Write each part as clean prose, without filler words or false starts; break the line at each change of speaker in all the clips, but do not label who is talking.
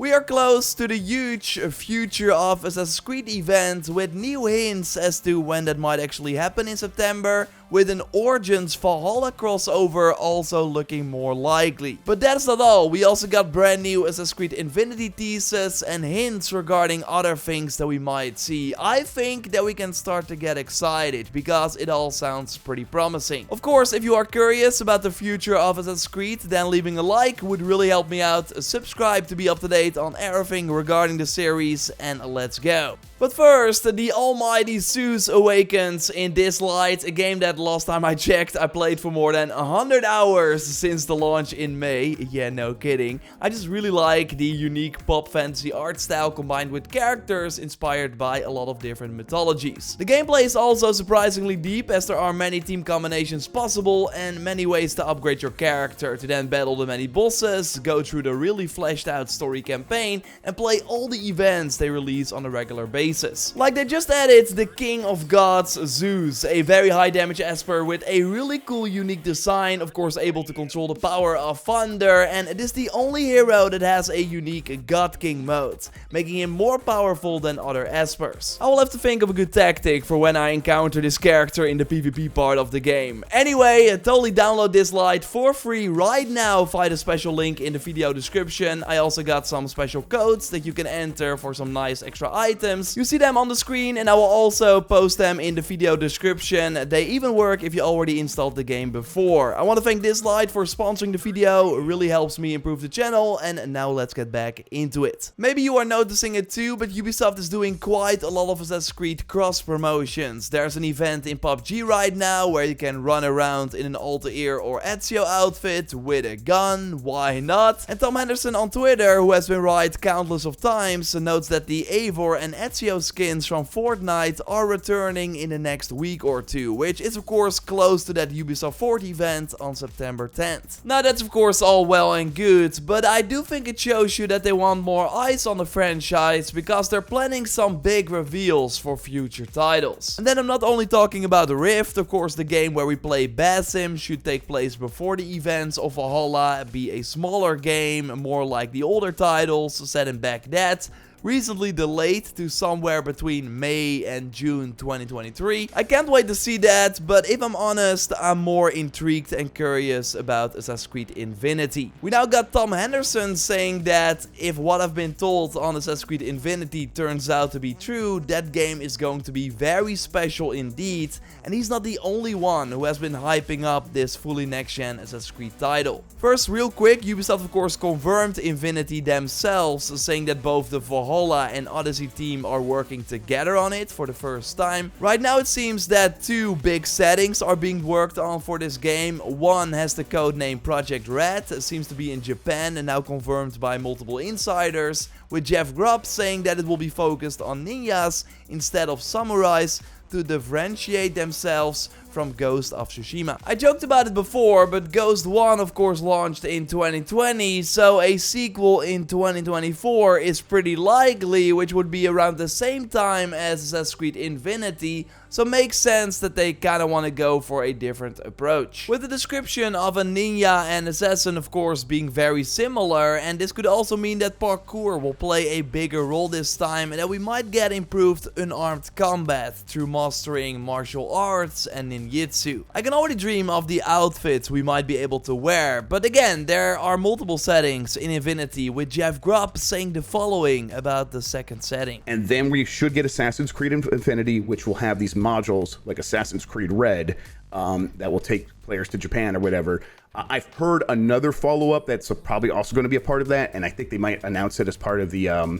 We are close to the huge future of Assassin's Creed event with new hints as to when that might actually happen in September, with an Origins Valhalla crossover also looking more likely. But that's not all, we also got brand new Assassin's Creed Infinity teases and hints regarding other things that we might see. I think that we can start to get excited because it all sounds pretty promising. Of course, if you are curious about the future of Assassin's Creed, then leaving a like would really help me out. Subscribe to be up to date on everything regarding the series, and let's go. But first, the almighty Zeus awakens in this light, a game that last time I checked I played for more than 100 hours since the launch in May. Yeah, no kidding. I just really like the unique pop fantasy art style combined with characters inspired by a lot of different mythologies. The gameplay is also surprisingly deep, as there are many team combinations possible and many ways to upgrade your character to then battle the many bosses, go through the really fleshed out story campaign and play all the events they release on a regular basis. Like they just added the King of Gods Zeus, a very high damage esper with a really cool unique design, of course able to control the power of thunder, and it is the only hero that has a unique God King mode, making him more powerful than other espers. I will have to think of a good tactic for when I encounter this character in the PvP part of the game. Anyway, totally download this light for free right now via the special link in the video description. I also got some special codes that you can enter for some nice extra items. You see them on the screen, and I will also post them in the video description. They even work if you already installed the game before. I want to thank this light for sponsoring the video. It really helps me improve the channel, and now let's get back into it. Maybe you are noticing it too, but Ubisoft is doing quite a lot of Assassin's Creed cross promotions. There's an event in PUBG right now where you can run around in an Altair or Ezio outfit with a gun. Why not? And Tom Henderson on Twitter, who has been right countless of times, notes that the Eivor and Ezio skins from Fortnite are returning in the next week or two, which is of course close to that Ubisoft Forward event on September 10th. Now that's of course all well and good, but I do think it shows you that they want more eyes on the franchise because they're planning some big reveals for future titles. And then I'm not only talking about Rift, of course the game where we play Basim should take place before the events of Valhalla, be a smaller game, more like the older titles set in Baghdad, recently delayed to somewhere between May and June 2023. I can't wait to see that, but if I'm honest, I'm more intrigued and curious about Assassin's Creed Infinity. We now got Tom Henderson saying that if what I've been told on Assassin's Creed Infinity turns out to be true, that game is going to be very special indeed, and he's not the only one who has been hyping up this fully next-gen Assassin's Creed title. First, real quick, Ubisoft of course confirmed Infinity themselves, saying that both the Valhalla and Odyssey team are working together on it for the first time. Right now it seems that two big settings are being worked on for this game. One has the codename Project Red, seems to be in Japan and now confirmed by multiple insiders, with Jeff Grubb saying that it will be focused on ninjas instead of samurais to differentiate themselves from Ghost of Tsushima. I joked about it before, but Ghost 1 of course launched in 2020, so a sequel in 2024 is pretty likely, which would be around the same time as Assassin's Creed Infinity, so makes sense that they kinda wanna go for a different approach. With the description of a ninja and assassin of course being very similar, and this could also mean that parkour will play a bigger role this time and that we might get improved unarmed combat through mastering martial arts and ninjutsu. I can already dream of the outfits we might be able to wear, but again, there are multiple settings in Infinity, with Jeff Grubb saying the following about the second setting.
And then we should get Assassin's Creed Infinity, which will have these modules like Assassin's Creed Red that will take players to Japan or whatever. I've heard another follow-up that's probably also going to be a part of that, and I think they might announce it as part of the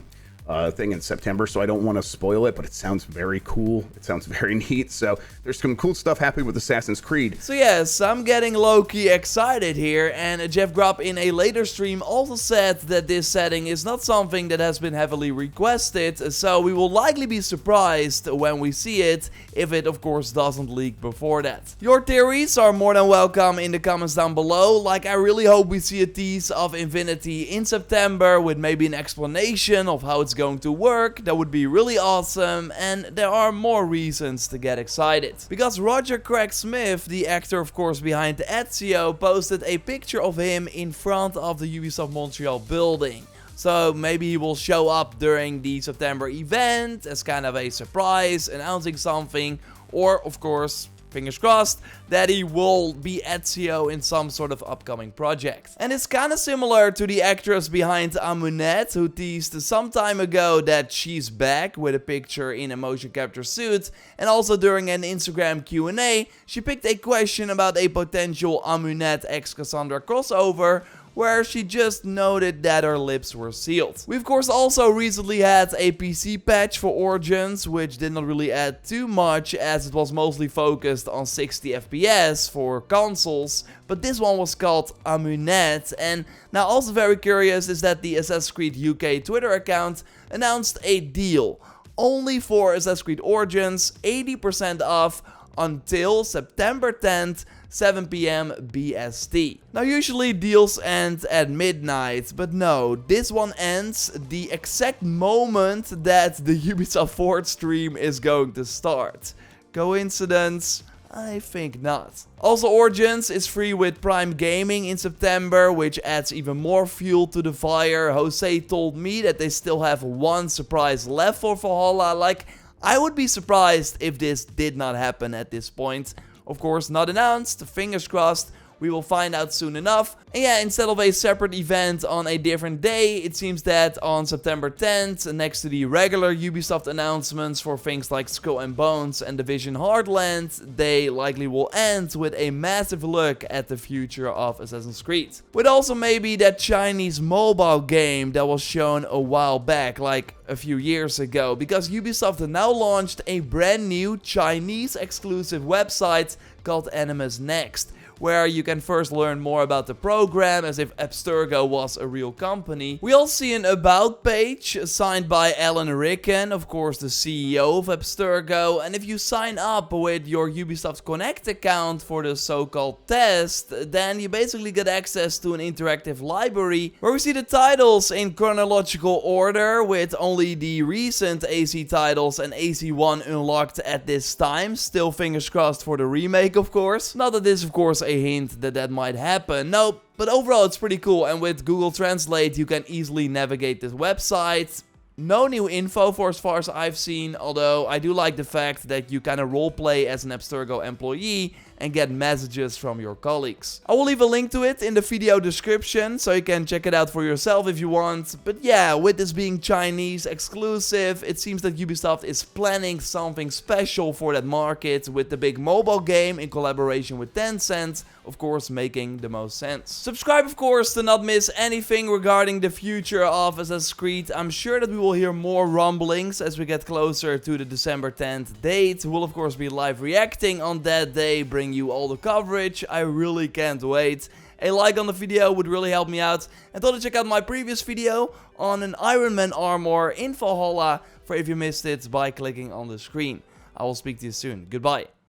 thing in September, so I don't want to spoil it, but it sounds very cool. It sounds very neat. So there's some cool stuff happening with Assassin's Creed.
So yes, I'm getting low-key excited here, and Jeff Grubb in a later stream also said that this setting is not something that has been heavily requested, so we will likely be surprised when we see it, if it of course doesn't leak before that. Your theories are more than welcome in the comments down below. Like, I really hope we see a tease of Infinity in September with maybe an explanation of how it's going to work. That would be really awesome, and there are more reasons to get excited. Because Roger Craig Smith, the actor of course behind Ezio, posted a picture of him in front of the Ubisoft Montreal building. So maybe he will show up during the September event as kind of a surprise, announcing something. Or, of course, fingers crossed, that he will be Ezio in some sort of upcoming project. And it's kind of similar to the actress behind Amunet, who teased some time ago that she's back with a picture in a motion capture suit. And also during an Instagram Q&A, she picked a question about a potential Amunet x Cassandra crossover, where she just noted that her lips were sealed. We of course also recently had a PC patch for Origins, which did not really add too much as it was mostly focused on 60 FPS for consoles, but this one was called Amunet. And now also very curious is that the Assassin's Creed UK Twitter account announced a deal only for Assassin's Creed Origins, 80% off until September 10th, 7 PM BST. Now usually deals end at midnight, but no, this one ends the exact moment that the Ubisoft Forward stream is going to start. Coincidence? I think not. Also, Origins is free with Prime Gaming in September, which adds even more fuel to the fire. Jose told me that they still have one surprise left for Valhalla. Like, I would be surprised if this did not happen at this point. Of course, not announced, fingers crossed, we will find out soon enough. And yeah, instead of a separate event on a different day, it seems that on September 10th, next to the regular Ubisoft announcements for things like Skull and Bones and Division Heartland, they likely will end with a massive look at the future of Assassin's Creed. With also maybe that Chinese mobile game that was shown a while back, like a few years ago, because Ubisoft now launched a brand new Chinese exclusive website called Animus Next, where you can first learn more about the program as if Abstergo was a real company. We also see an about page signed by Alan Rickon, of course the CEO of Abstergo, and if you sign up with your Ubisoft Connect account for the so-called test, then you basically get access to an interactive library where we see the titles in chronological order with only the recent AC titles and AC1 unlocked at this time. Still fingers crossed for the remake, of course. Not that this, of course, a hint that that might happen. No, but overall it's pretty cool, and with Google Translate you can easily navigate this website. No new info for as far as I've seen, although I do like the fact that you kind of roleplay as an Abstergo employee and get messages from your colleagues. I will leave a link to it in the video description, so you can check it out for yourself if you want. But yeah, with this being Chinese exclusive, it seems that Ubisoft is planning something special for that market with the big mobile game in collaboration with Tencent, of course making the most sense. Subscribe of course to not miss anything regarding the future of Assassin's Creed. I'm sure that we will hear more rumblings as we get closer to the December 10th date. We'll of course be live reacting on that day, bring you all the coverage. I really can't wait. A like on the video would really help me out. And also check out my previous video on an Iron Man armor in Valhalla for if you missed it by clicking on the screen. I will speak to you soon. Goodbye.